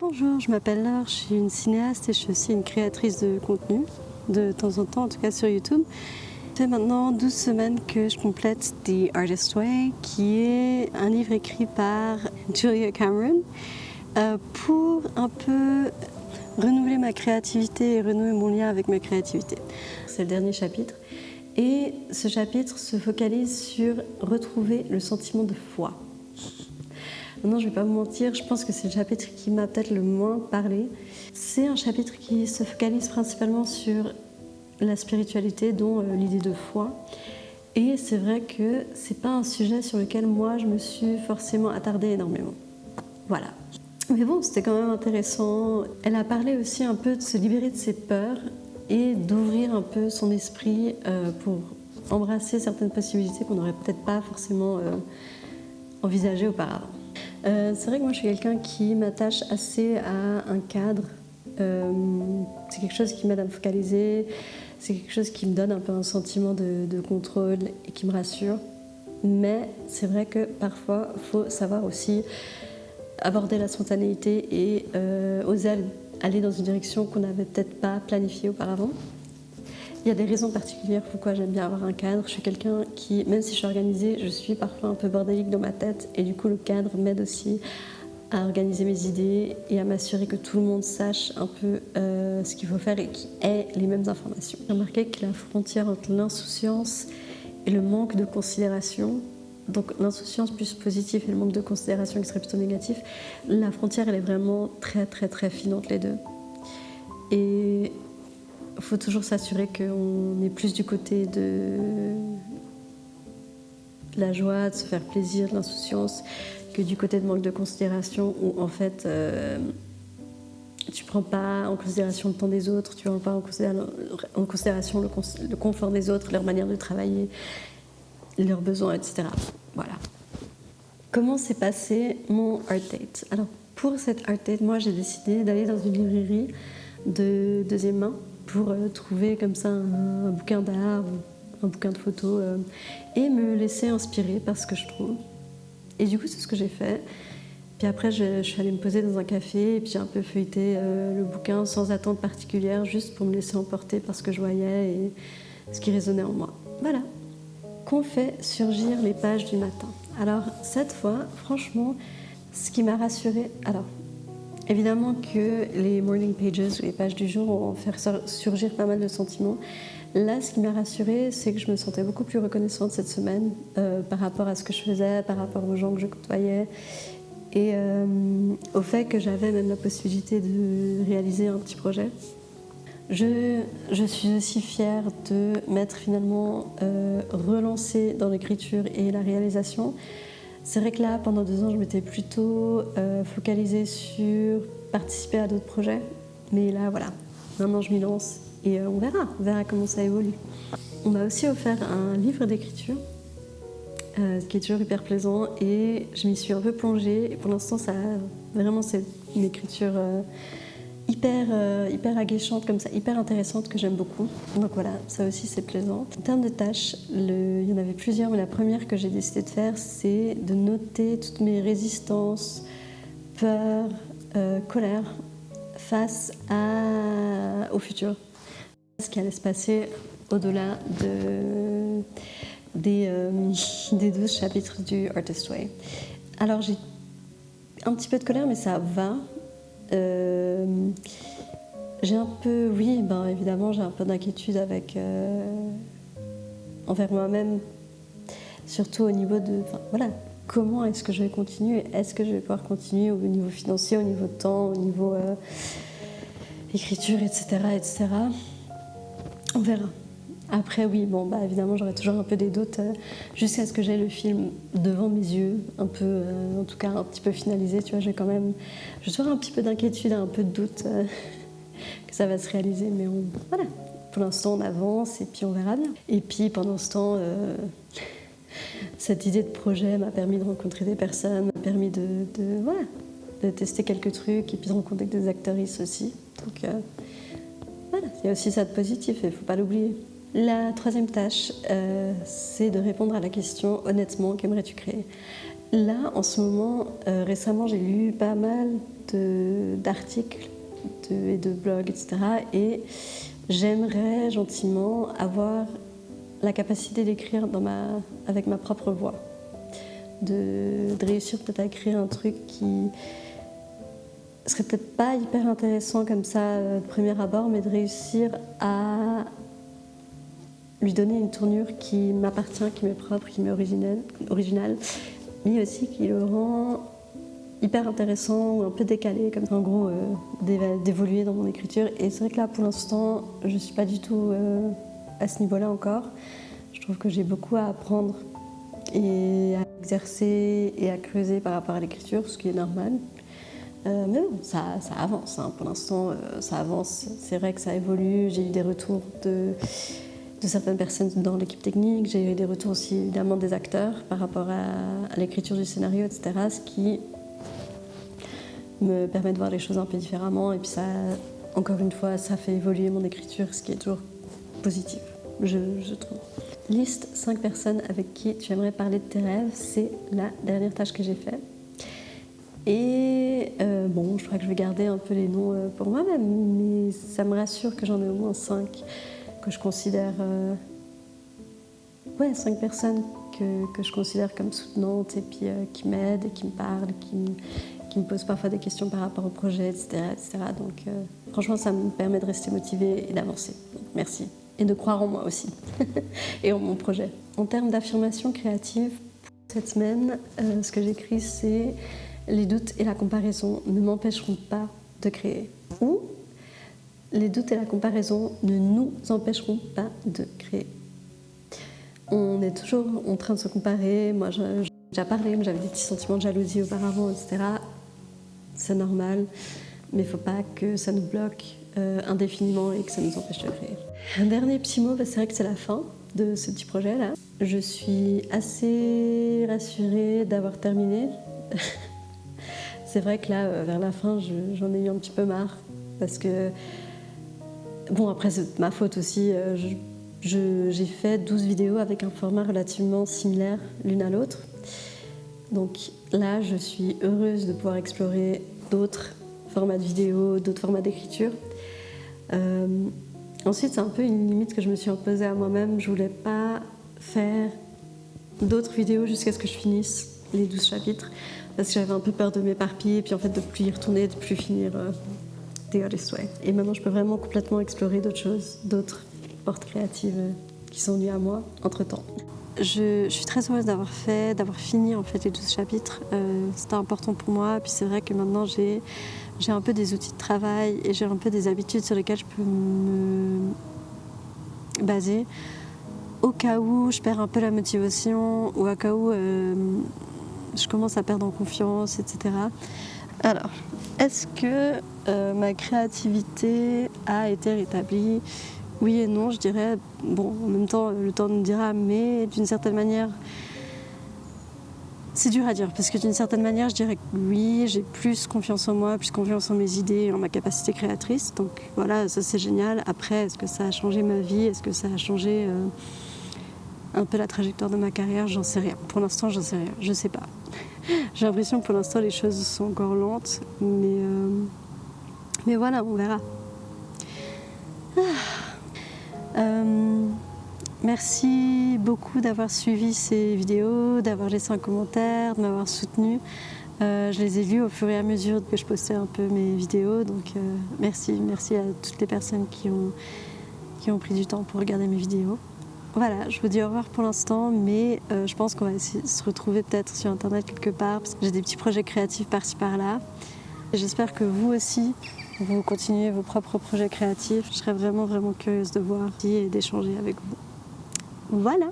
Bonjour, je m'appelle Laure, je suis une cinéaste et je suis aussi une créatrice de contenu, de temps en temps, en tout cas sur YouTube. Ça fait maintenant 12 semaines que je complète The Artist Way, qui est un livre écrit par Julia Cameron pour un peu renouveler ma créativité et renouer mon lien avec ma créativité. C'est le dernier chapitre et ce chapitre se focalise sur retrouver le sentiment de foi. Maintenant, je ne vais pas vous mentir, je pense que c'est le chapitre qui m'a peut-être le moins parlé. C'est un chapitre qui se focalise principalement sur la spiritualité, dont l'idée de foi. Et c'est vrai que c'est pas un sujet sur lequel moi je me suis forcément attardée énormément. Voilà. Mais bon, c'était quand même intéressant. Elle a parlé aussi un peu de se libérer de ses peurs et d'ouvrir un peu son esprit pour embrasser certaines possibilités qu'on n'aurait peut-être pas forcément envisagées auparavant. C'est vrai que moi je suis quelqu'un qui m'attache assez à un cadre. C'est quelque chose qui m'aide à me focaliser, c'est quelque chose qui me donne un peu un sentiment de contrôle et qui me rassure. Mais c'est vrai que parfois il faut savoir aussi aborder la spontanéité et oser aller dans une direction qu'on n'avait peut-être pas planifiée auparavant. Il y a des raisons particulières pourquoi j'aime bien avoir un cadre. Je suis quelqu'un qui, même si je suis organisée, je suis parfois un peu bordélique dans ma tête. Et du coup, le cadre m'aide aussi à organiser mes idées et à m'assurer que tout le monde sache un peu ce qu'il faut faire et qu'il ait les mêmes informations. J'ai remarqué que la frontière entre l'insouciance et le manque de considération, donc l'insouciance plus positive et le manque de considération qui serait plutôt négatif, la frontière elle est vraiment très très très fine entre les deux. Et il faut toujours s'assurer qu'on est plus du côté de la joie, de se faire plaisir, de l'insouciance, que du côté de manque de considération où en fait tu prends pas en considération le temps des autres, tu prends pas en considération le confort des autres, leur manière de travailler, leurs besoins, etc. Voilà. Comment s'est passé mon art date? Alors pour cette art date, moi j'ai décidé d'aller dans une librairie de deuxième main pour trouver comme ça un bouquin d'art ou un bouquin de photos et me laisser inspirer par ce que je trouve. Et du coup, c'est ce que j'ai fait. Puis après, je suis allée me poser dans un café et puis j'ai un peu feuilleté le bouquin sans attente particulière, juste pour me laisser emporter par ce que je voyais et ce qui résonnait en moi. Voilà. Qu'ont fait surgir les pages du matin? Alors, cette fois, franchement, ce qui m'a rassurée... Alors, évidemment que les morning pages, les pages du jour, vont faire surgir pas mal de sentiments. Là, ce qui m'a rassurée, c'est que je me sentais beaucoup plus reconnaissante cette semaine par rapport à ce que je faisais, par rapport aux gens que je côtoyais et au fait que j'avais même la possibilité de réaliser un petit projet. Je suis aussi fière de m'être finalement relancée dans l'écriture et la réalisation. C'est vrai que là, pendant 2 ans, je m'étais plutôt focalisée sur participer à d'autres projets. Mais là, voilà, maintenant je m'y lance et on verra comment ça évolue. On m'a aussi offert un livre d'écriture, qui est toujours hyper plaisant et je m'y suis un peu plongée. Et pour l'instant, vraiment, c'est une écriture hyper aguichante comme ça, hyper intéressante que j'aime beaucoup. Donc voilà, ça aussi c'est plaisant. En termes de tâches, il y en avait plusieurs, mais la première que j'ai décidé de faire, c'est de noter toutes mes résistances, peurs, colère face au futur. Ce qui allait se passer au-delà des 12 chapitres du Artist Way. Alors j'ai un petit peu de colère, mais ça va. J'ai un peu, évidemment, j'ai un peu d'inquiétude envers moi-même, surtout au niveau de, comment est-ce que je vais continuer? Est-ce que je vais pouvoir continuer au niveau financier, au niveau de temps, au niveau écriture, etc., etc. On verra. Après, évidemment, j'aurai toujours un peu des doutes jusqu'à ce que j'ai le film devant mes yeux, un peu, en tout cas, un petit peu finalisé. Tu vois, je vais avoir un petit peu d'inquiétude, un peu de doute que ça va se réaliser, mais voilà. Pour l'instant, on avance et puis on verra bien. Et puis, pendant ce temps, cette idée de projet m'a permis de rencontrer des personnes, m'a permis de tester quelques trucs et puis de rencontrer des actrices aussi. Donc, voilà, il y a aussi ça de positif et il ne faut pas l'oublier. La troisième tâche, c'est de répondre à la question « Honnêtement, qu'aimerais-tu créer ?» Là, en ce moment, récemment, j'ai lu pas mal d'articles et de blogs, etc. Et j'aimerais gentiment avoir la capacité d'écrire avec ma propre voix. De réussir peut-être à écrire un truc qui serait peut-être pas hyper intéressant comme ça de premier abord, mais de réussir à lui donner une tournure qui m'appartient, qui m'est propre, qui m'est originale, mais aussi qui le rend hyper intéressant ou un peu décalé, comme en gros d'évoluer dans mon écriture. Et c'est vrai que là pour l'instant je suis pas du tout à ce niveau-là encore. Je trouve que j'ai beaucoup à apprendre et à exercer et à creuser par rapport à l'écriture, ce qui est normal. Mais bon, ça avance, hein. Pour l'instant ça avance. C'est vrai que ça évolue. J'ai eu des retours de certaines personnes dans l'équipe technique, j'ai eu des retours aussi évidemment des acteurs par rapport à l'écriture du scénario, etc. Ce qui me permet de voir les choses un peu différemment. Et puis ça, encore une fois, ça fait évoluer mon écriture, ce qui est toujours positif, je trouve. Liste 5 personnes avec qui tu aimerais parler de tes rêves, c'est la dernière tâche que j'ai faite. Et bon, je crois que je vais garder un peu les noms pour moi-même, mais ça me rassure que j'en ai au moins 5 que je considère... 5 personnes que je considère comme soutenantes et puis qui m'aident et qui me parlent, qui me posent parfois des questions par rapport au projet, etc. etc. Donc franchement, ça me permet de rester motivée et d'avancer. Donc, merci. Et de croire en moi aussi et en mon projet. En termes d'affirmation créative, pour cette semaine, ce que j'écris, c'est « Les doutes et la comparaison ne m'empêcheront pas de créer ». Ou « Les doutes et la comparaison ne nous empêcheront pas de créer ». On est toujours en train de se comparer. Moi, j'ai déjà parlé, mais j'avais des petits sentiments de jalousie auparavant, etc. C'est normal, mais il ne faut pas que ça nous bloque indéfiniment et que ça nous empêche de créer. Un dernier petit mot, c'est vrai que c'est la fin de ce petit projet-là. Je suis assez rassurée d'avoir terminé. C'est vrai que là, vers la fin, j'en ai eu un petit peu marre, parce que, bon, après c'est ma faute aussi, j'ai fait 12 vidéos avec un format relativement similaire l'une à l'autre. Donc là, je suis heureuse de pouvoir explorer d'autres formats de vidéos, d'autres formats d'écriture. Ensuite, c'est un peu une limite que je me suis imposée à moi-même. Je voulais pas faire d'autres vidéos jusqu'à ce que je finisse les 12 chapitres, parce que j'avais un peu peur de m'éparpiller et puis en fait de plus y retourner, de plus finir The Artist's Way. Et maintenant, je peux vraiment complètement explorer d'autres choses, d'autres portes créatives qui sont venues à moi entre-temps. Je suis très heureuse d'avoir fini en fait les 12 chapitres. C'était important pour moi. Puis c'est vrai que maintenant j'ai un peu des outils de travail et j'ai un peu des habitudes sur lesquelles je peux me baser au cas où je perds un peu la motivation ou au cas où je commence à perdre en confiance, etc. Alors, est-ce que ma créativité a été rétablie ? Oui et non, je dirais. Bon, en même temps, le temps nous dira, mais d'une certaine manière, c'est dur à dire, parce que d'une certaine manière, je dirais que oui, j'ai plus confiance en moi, plus confiance en mes idées, en ma capacité créatrice. Donc voilà, ça c'est génial. Après, est-ce que ça a changé ma vie ? Est-ce que ça a changé un peu la trajectoire de ma carrière ? J'en sais rien. Pour l'instant, j'en sais rien. Je sais pas. J'ai l'impression que pour l'instant, les choses sont encore lentes, mais voilà, on verra. Merci beaucoup d'avoir suivi ces vidéos, d'avoir laissé un commentaire, de m'avoir soutenu. Je les ai vus au fur et à mesure que je postais un peu mes vidéos, donc merci à toutes les personnes qui ont pris du temps pour regarder mes vidéos. Voilà, je vous dis au revoir pour l'instant, mais je pense qu'on va essayer de se retrouver peut-être sur internet quelque part, parce que j'ai des petits projets créatifs par-ci par-là. J'espère que vous aussi, vous continuez vos propres projets créatifs. Je serais vraiment curieuse de voir et d'échanger avec vous. Voilà.